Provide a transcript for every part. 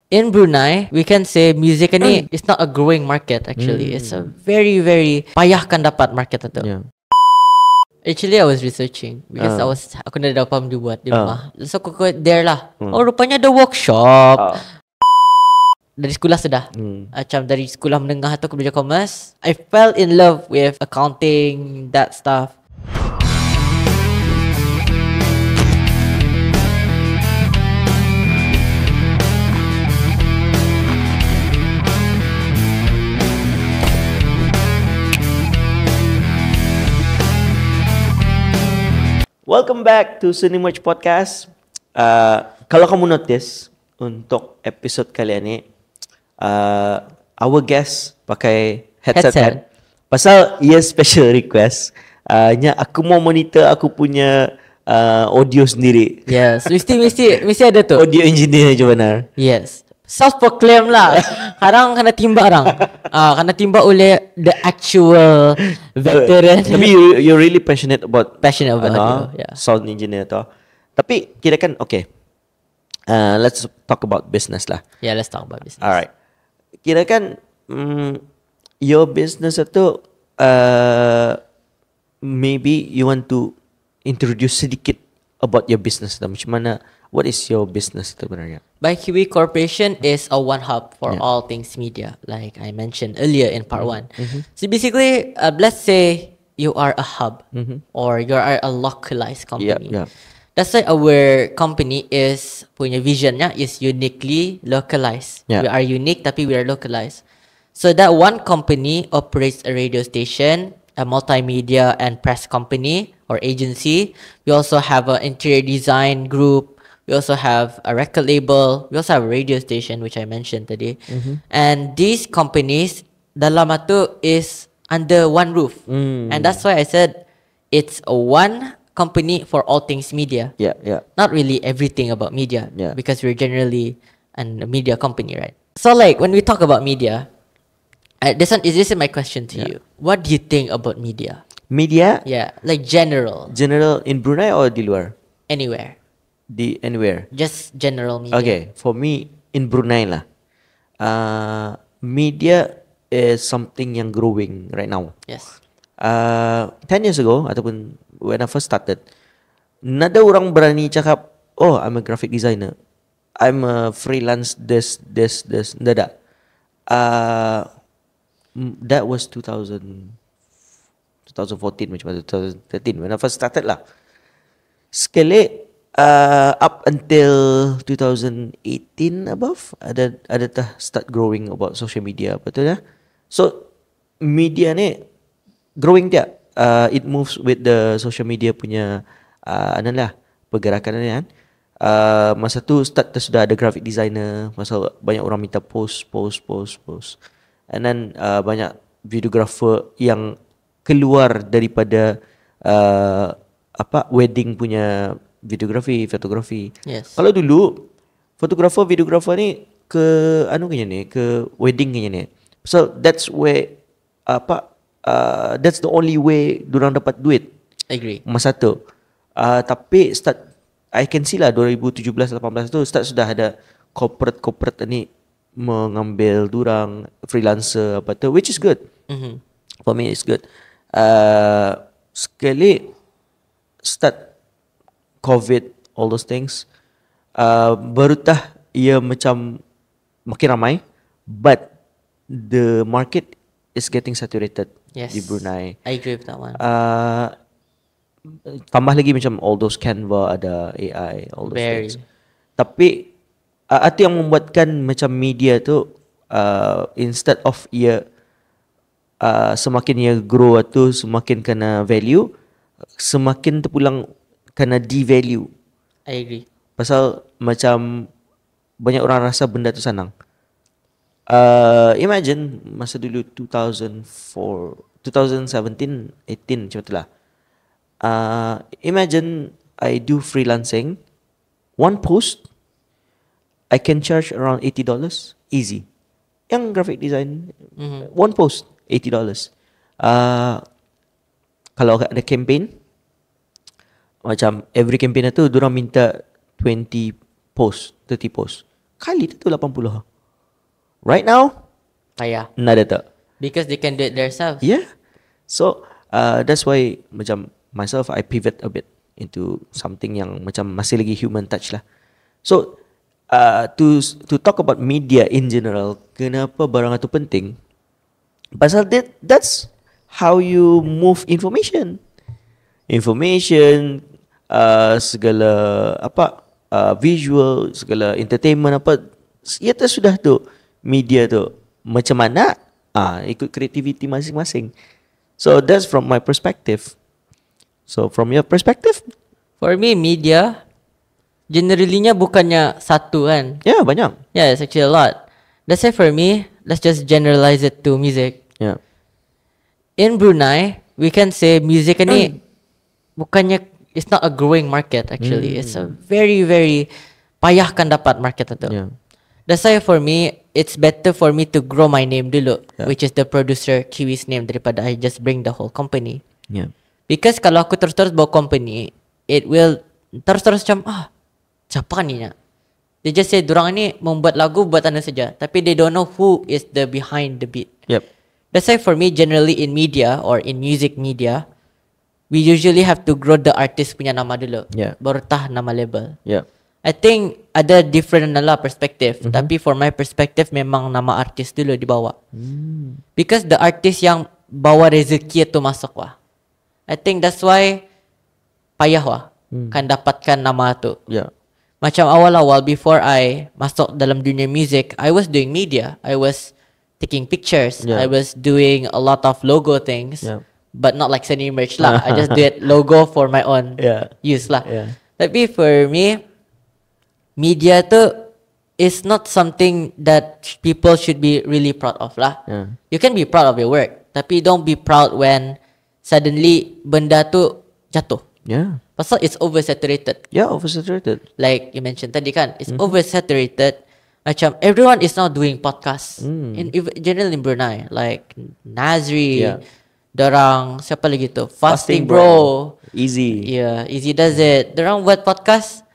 in Brunei, we can say music ni it's not a growing market actually. It's a very payah kan dapat market itu. Yeah. Actually, I was researching because aku dah ada apa dia buat di rumah. So aku there lah. Oh, rupanya ada workshop. Dari sekolah sudah. Macam dari sekolah menengah tu aku belajar commerce. I fell in love with accounting, that stuff. Welcome back to Seni Merch Podcast. Kalau kamu notice untuk episod kali ini, our guest pakai headset. Kan? Pasal ia special request. Aku mau monitor aku punya audio sendiri. Yes, mesti ada tu. Audio engineer je benar. Yes. Self-proclaim lah. Kadang kena timba orang. Kena timba oleh the actual veteran. Tapi you're really passionate about audio, yeah. Sound engineer tu. Tapi kira kan okay. Let's talk about business lah. Yeah, let's talk about business. Alright. Kira kan your business itu maybe you want to introduce sedikit about your business lah. Macam mana, what is your business sebenarnya? By Kiwi Corporation is a one hub for all things media, like I mentioned earlier in part 1. So basically, let's say you are a hub or you are a localized company. That's why our company is punya visionnya is uniquely localized. We are unique tapi we are localized. So that one company operates a radio station, a multimedia and press company or agency. We also have an interior design group. We also have a record label. We also have a radio station, which I mentioned today. And these companies, dalam itu is under one roof. And that's why I said it's a one company for all things media. Not really everything about media. Because we're generally a media company, right? So like when we talk about media, this is my question to you. What do you think about media? Media? Yeah, like general. General in Brunei or di luar? Anywhere. Anywhere? Just general media. Okay, for me in Brunei lah, media is something yang growing right now. Yes. 10 years ago ataupun when I first started, nada orang berani cakap, oh I'm a graphic designer, I'm a freelance this. Nada. That was 2014 macam mana, 2013 when I first started lah. Sekali up until 2018 above ada start growing about social media, betul ya? So media ni growing dia. It moves with the social media punya pergerakan ni kan. Masa tu start sudah ada graphic designer, masa banyak orang minta post. And then banyak videographer yang keluar daripada wedding punya fotografi. Yes. Kalau dulu videographer ni ke wedding kenya ni. So that's where that's the only way dorang dapat duit. Agree. Masa tu. Tapi start I can see lah 2017-18 tu start sudah ada corporate ni mengambil dorang freelancer which is good. For me it's good. Sekali start COVID, all those things, barutah ia macam makin ramai, but the market is getting saturated. Yes, di Brunei. I agree with that one. Tambah lagi macam all those Canva, ada AI, all those Very. things. Tapi itu yang membuatkan macam media tu instead of ia semakin ia grow tu semakin kena value, semakin terpulang kena devalue. I agree. Pasal macam banyak orang rasa benda tu senang. Imagine masa dulu 2017, 18 macam tu lah. Imagine I do freelancing, one post I can charge around $80 easy. Yang graphic design, one post $80. Kalau ada campaign, macam every campaign tu dorang minta 20 post, 30 post. Kali tu 80. Right now, Payah. nada tak. Because they can do it themselves. Yeah. So that's why macam myself I pivot a bit into something yang macam masih lagi human touch lah. So to talk about media in general, kenapa barang itu penting? Pasal that's how you move information. Information, segala apa, visual, segala entertainment apa, ia tu sudah tu media tu macam mana? Ikut kreativiti masing-masing. So that's from my perspective. So from your perspective? For me, media generally-nya bukannya satu kan. Yeah, banyak. Yeah, it's actually a lot. Let's say for me, let's just generalize it to music. Yeah. In Brunei, we can say music ni bukannya, it's not a growing market actually. It's a very, very payahkan dapat market itu. Yeah. That's why for me, it's better for me to grow my name dulu, which is the producer Kiwi's name, daripada I just bring the whole company. Yeah. Because kalau aku terus-terus bawa company, it will terus-terus macam siapa ni nak? They just say dorang ni membuat lagu buat anda saja, tapi they don't know who is the behind the beat. Yep. That's why for me, generally in media or in music media, we usually have to grow the artist punya nama dulu. Yeah. Baru tah nama label. Yeah. I think ada different lah perspective. Tapi for my perspective, memang nama artis dulu dibawa. Because the artist yang bawa rezeki itu masuk wah. I think that's why payah wah kan dapatkan nama tu. Yeah. Macam awal-awal before I masuk dalam dunia music, I was doing media. I was taking pictures. Yeah. I was doing a lot of logo things. Yeah. But not like sending merch lah. I just do it logo for my own use lah. Yeah. Tapi for me, media tu is not something that people should be really proud of lah. Yeah. You can be proud of your work, tapi don't be proud when suddenly benda tu jatuh. Yeah. Pasal it's oversaturated. Yeah, oversaturated. Like you mentioned tadi kan, it's oversaturated. Macam everyone is now doing podcasts in general in Brunei, like Nazri, dorang siapa lagi tu? Fasting Bro. Easy. Yeah, Easy does it. Dorang buat podcast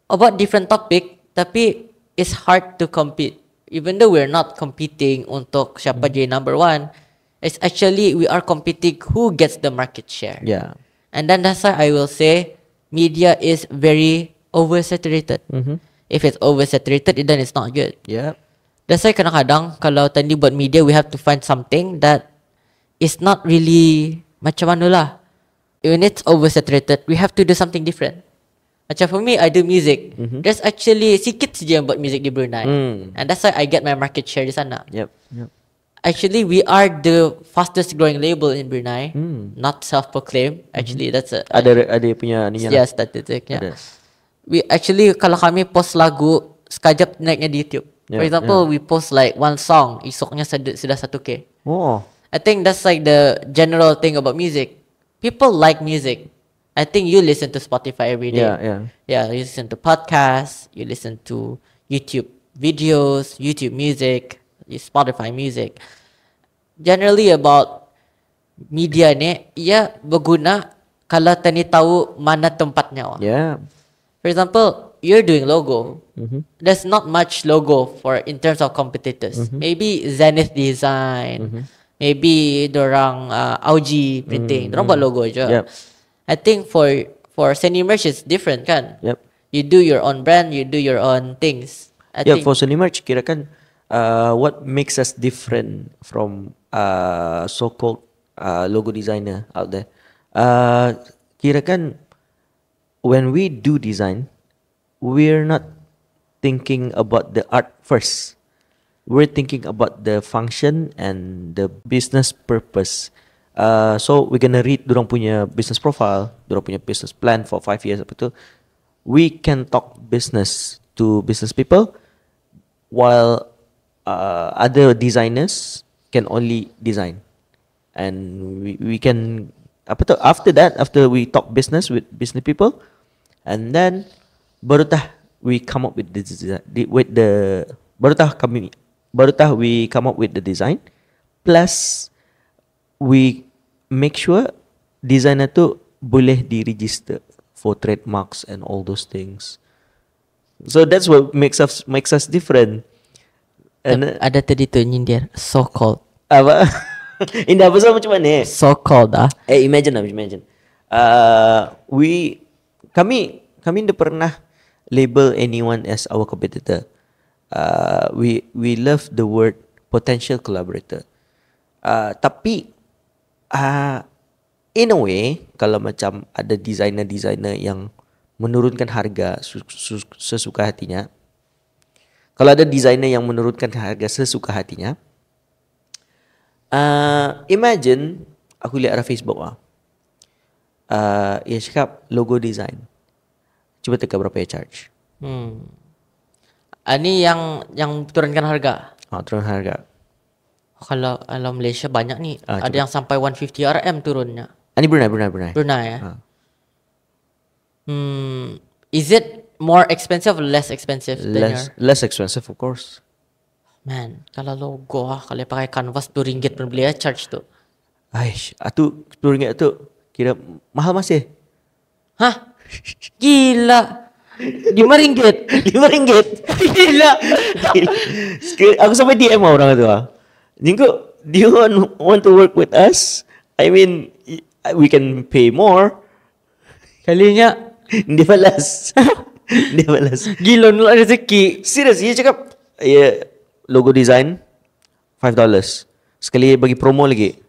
about different topic, tapi it's hard to compete. Even though we're not competing untuk siapa jadi number one, it's actually we are competing who gets the market share. Yeah. And then that's why I will say media is very oversaturated. If it's oversaturated, then it's not good. Yeah. That's why kadang-kadang kalau tadi buat media, we have to find something that is not really macam mana lah. When it's oversaturated, we have to do something different. Macam for me, I do music. There's actually sikit saja yang buat music di Brunei. And that's why I get my market share di sana. Yep. Yep. Actually, we are the fastest growing label in Brunei. Not self-proclaimed. Actually, that's a Ada punya ni lah. statistic. Yeah. Ada. We actually, kalau kami post lagu, sekejap naiknya di YouTube. For example, we post like one song, esoknya sudah 1K. Oh. I think that's like the general thing about music. People like music. I think you listen to Spotify every day. Yeah, you listen to podcasts, you listen to YouTube videos, YouTube music, Spotify music. Generally about media ni, ia berguna kalau tani tahu mana tempatnya. Yeah. For example, you're doing logo. There's not much logo for in terms of competitors. Maybe Zenith Design. Maybe dorang Augie Printing. Dorang buat logo aja. Yep. I think for Seni Merch it's different kan. Yep. You do your own brand, you do your own things. I think For Seni Merch, kirakan what makes us different from so-called logo designer out there. Kirakan when we do design, we're not thinking about the art first. We're thinking about the function and the business purpose. So we're gonna read dorang punya business profile, dorang punya business plan for 5 years apa tu. We can talk business to business people, while other designers can only design. And we can apa tu, after that, after we talk business with business people, and then baru tah we come up with baru tah we come up with the design, plus we make sure designer tu boleh di register for trademarks and all those things. So that's what makes us different. And Ada tadi tu nyindir so called. apa? Indah pasal macam mana? So called Imagine. Kami tidak pernah label anyone as our competitor. We love the word potential collaborator. Tapi in a way, kalau macam ada designer yang menurunkan harga sesuka hatinya, kalau ada designer yang menurunkan harga sesuka hatinya, imagine aku lihat ada Facebook dia cakap logo design. Cuba teka berapa ya charge. Ini yang turunkan harga. Turun harga. Kalau Malaysia banyak nih. Ada coba. yang sampai 150 RM turunnya. Ini Brunei. Brunei ya. Is it more expensive or less expensive than your? Less expensive of course. Man, kalau logo kalau pakai canvas RM2 pun beli charge tu. Aish, atu RM10 tu kira mahal masih. Hah? Gila. RM5. RM5. Gila. Aku sampai DM orang tu Jingko, do you want to work with us? I mean, we can pay more. Kalinya Dia balas. gila nolak rezeki. Serius, dia cakap logo design $5. Sekali bagi promo lagi.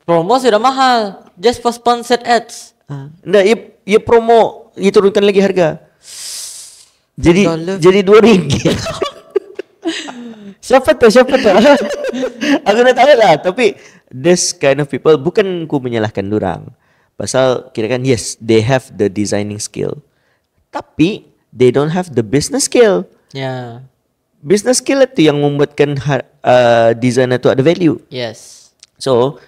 Promo sudah mahal. Just for sponsored ads. Enggak, ia promo, ia turunkan lagi harga. Jadi $5. jadi RM2. Siapa tu? Aku nak tahu lah. Tapi this kind of people, bukan ku menyalahkan dorang. Pasal kirakan yes, they have the designing skill. Tapi they don't have the business skill. Yeah. Business skill itu yang membuatkan designer tu ada value. Yes. So,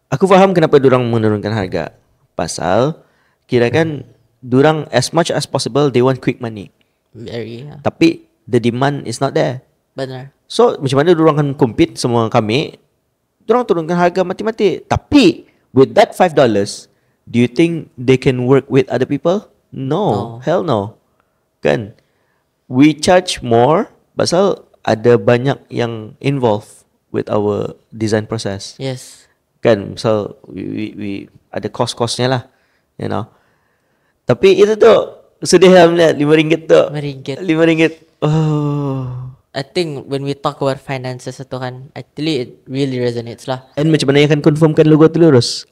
aku faham kenapa dorang menurunkan harga. Pasal kirakan dorang as much as possible they want quick money. Very. Tapi the demand is not there. Benar. So macam mana dorang akan compete semua kami? Dorang turunkan harga mati-mati. Tapi with that $5, do you think they can work with other people? No. Hell no. Kan? We charge more pasal ada banyak yang involved with our design process. Yes. Kan? So we ada cost-costnya lah. You know. Tapi itu tu sedih lah melihat RM5 tu. RM5. Oh. I think when we talk about finances itu kan, actually it really resonates lah. And macam mana yang akan confirmkan logo tu lurus?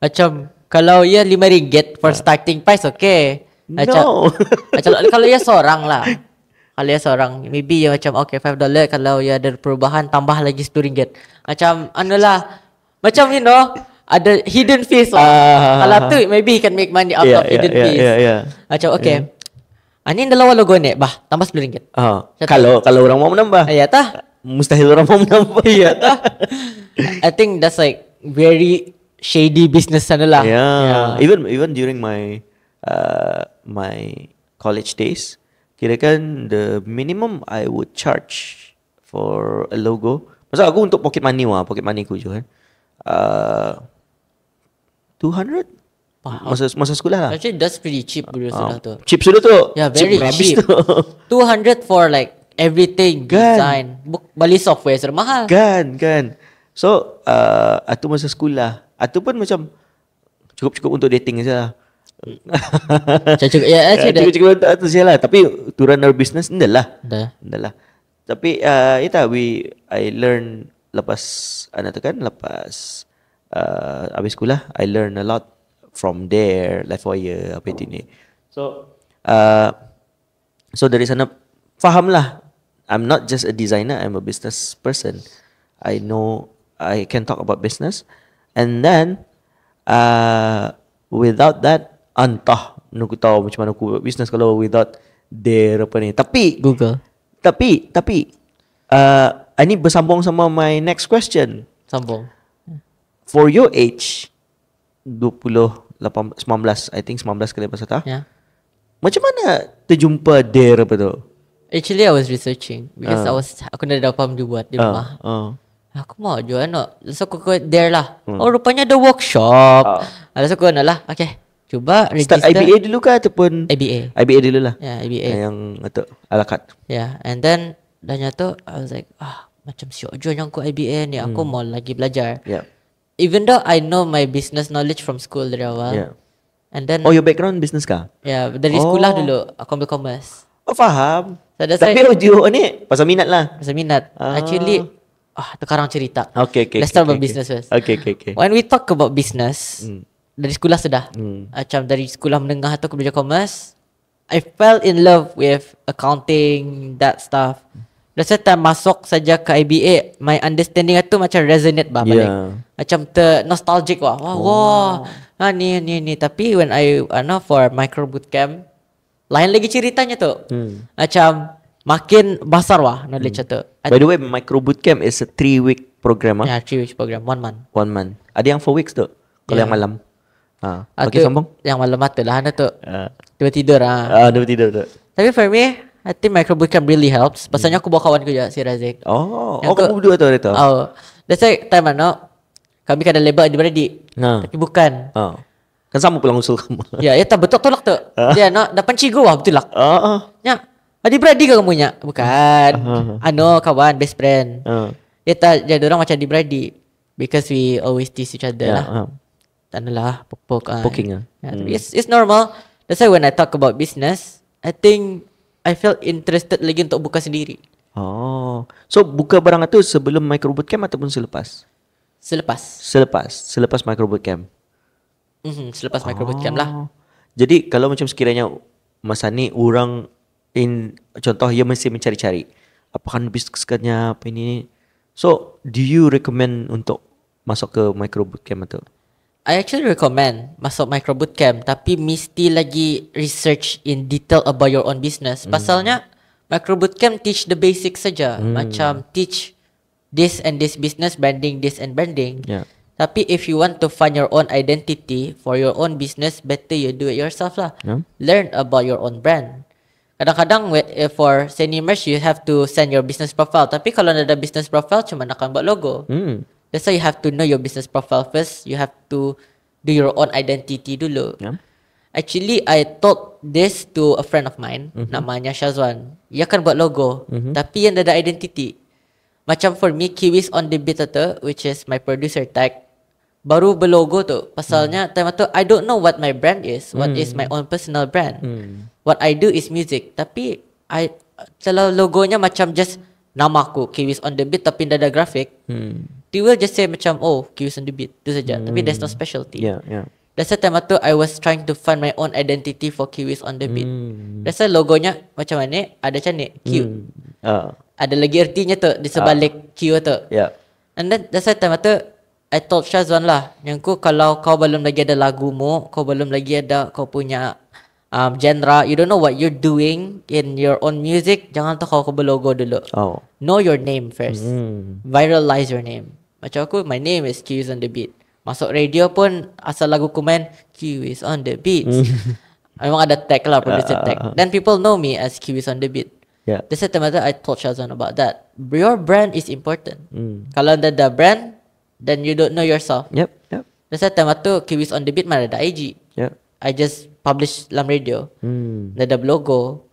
Macam kalau ya RM5 for starting price, okay. No. Macam kalau ya seorang lah. Kalau ya seorang, maybe ya macam okay $5. Kalau ya ada perubahan tambah lagi RM10. Macam lah. Macam you know, ada hidden fees lah. Kalau tu maybe you can make money out of hidden fees. Macam okay. Ini adalah logo ni, tambah RM10. Kalau orang mau menambah. Ya tah? Mustahil orang mau menambah. Ya tah? I think that's like very shady business sana lah. Yeah. Even during my my college days, kirakan the minimum I would charge for a logo. Masa aku untuk pocket money ku je kan. 200 masa sekolah lah. Actually that's pretty cheap sudah tu. Cheap sudah tu. Yeah, very cheap. 200 for like everything design. Bali software sudah mahal. Kan. So atu masa sekolah, atu pun macam cukup untuk dating saja. Cukup untuk atu saja lah. Tapi to run our business dah lah. Tapi I learn lepas habis sekolah, I learn a lot from there, life wire apa itu ni. So dari sana faham lah. I'm not just a designer, I'm a business person. I know I can talk about business. And then without that, entah aku tahu macam mana aku buat business kalau without their apa ni. Tapi Google. Tapi ini bersambung sama my next question. Sambung. For your age 19, I think 19 kali lepas tu. Yeah. Macam mana terjumpa their apa tu? Actually I was researching because aku dah dapat dibuat di rumah. Aku mau jual So aku there lah. Oh rupanya ada workshop. So aku lah. Okay. Cuba Start register IBA dulu kah ataupun IBA. IBA dulu lah. Ya, IBA. Yang atau ala carte. Yeah, and then dah nyata I was like, macam siok je yang aku IBA ni, aku mau lagi belajar. Yeah. Even though I know my business knowledge from school dari awal. Yeah. And then Oh, your background business kah? dari sekolah dulu aku ambil commerce. Oh, faham. So that's Tapi audio ni pasal minat lah. Pasal minat. Actually, sekarang cerita. Okay. Let's start about business first. Okay. When we talk about business, dari sekolah sudah. Macam dari sekolah menengah tu aku belajar commerce. I fell in love with accounting, that stuff. Dah time masuk saja ke IBA, my understanding tu macam resonate balik. Macam nostalgic wah. Ni. Tapi when I for micro bootcamp, lain lagi ceritanya tu. Macam makin besar knowledge tu. By the way, micro bootcamp is a 3-week program. 3 weeks program, 1 month. 1 month. Ada yang 4 weeks tu. Kalau yang malam. Okay, sambung. Yang malam tu lah tu. Tiba tidur Tiba tidur tu. Tapi for me, I think micro bootcamp really helps. Pasalnya aku bawa kawan aku je, si Razik. Kamu berdua tu hari tu. That's why time kami kan ada label adik-beradik. Tapi bukan. Kan sama pulang usul kamu. Ya, tak betul tolak tu. Dia dapat cigu betul lah. Ya, adik-beradik ke kamunya? Bukan. Kawan, best friend. Dia tak jadi orang macam adik-beradik. Because we always tease each other lah. Tanalah poking it's normal. That's why when I talk about business, I think I felt interested lagi untuk buka sendiri. So buka barang itu sebelum micro bootcamp ataupun selepas? Selepas micro bootcamp. Selepas micro bootcamp lah. Jadi kalau macam sekiranya masa ni orang contoh dia mesti mencari-cari apakah bisnisnya apa ini. So do you recommend untuk masuk ke micro bootcamp atau? I actually recommend masuk micro bootcamp, tapi mesti lagi research in detail about your own business. Pasalnya micro bootcamp teach the basics saja, macam teach this and this business, branding this and branding. Tapi if you want to find your own identity for your own business, better you do it yourself lah. Learn about your own brand. Kadang-kadang for seni merch you have to send your business profile. Tapi kalau ada business profile cuma nak buat logo. That's why you have to know your business profile first. You have to do your own identity dulu. Actually, I told this to a friend of mine. Namanya Shazwan. Dia kan buat logo. Tapi yang ada identity. Macam for me, Kiwis on the Beat tu, which is my producer tag, baru berlogo tu. Pasalnya, time tu, I don't know what my brand is. What is my own personal brand. What I do is music. Tapi, kalau logonya macam just nama aku, Kiwis on the Beat, tapi ada grafik. They will just say macam Kiwis on the Beat tu saja. Tapi there's no specialty. That's why time tu I was trying to find my own identity for Kiwis on the Beat. That's why logonya macam mana? Ada macam ni Q. Ada lagi artinya tu di sebalik Q tu. And then that's why time tu I told Shazwan lah, yang kalau kau belum lagi ada lagumu, kau belum lagi ada kau punya genre, you don't know what you're doing in your own music, jangan kau berlogo dulu. Know your name first. Viralize your name. Macam aku, my name is Kiwis on the Beat. Masuk radio pun asal lagu komen Kiwis on the Beat. Memang ada tag lah, producer tag. Then people know me as Kiwis on the Beat. That's the time I told Shazwan about that. Your brand is important. Kalau ada brand, then you don't know yourself. That's the time tu Kiwis on the Beat mana ada IG. I just publish dalam radio. Ada logo.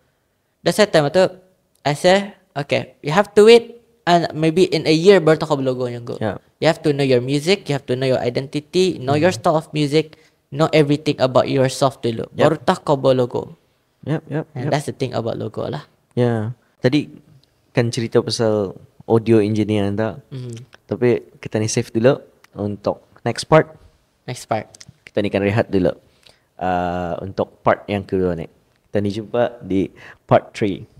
That's the time tu I say, okay, you have to wait and maybe in a year baru kau logo yang go. You have to know your music, you have to know your identity, know your style of music, know everything about yourself dulu. Baru kau logo. And that's the thing about logo lah. Tadi kan cerita pasal audio engineer anda. Tapi kita ni save dulu untuk next part. Kita ni kan rehat dulu untuk part yang kedua ni. Kita ni jumpa di part 3.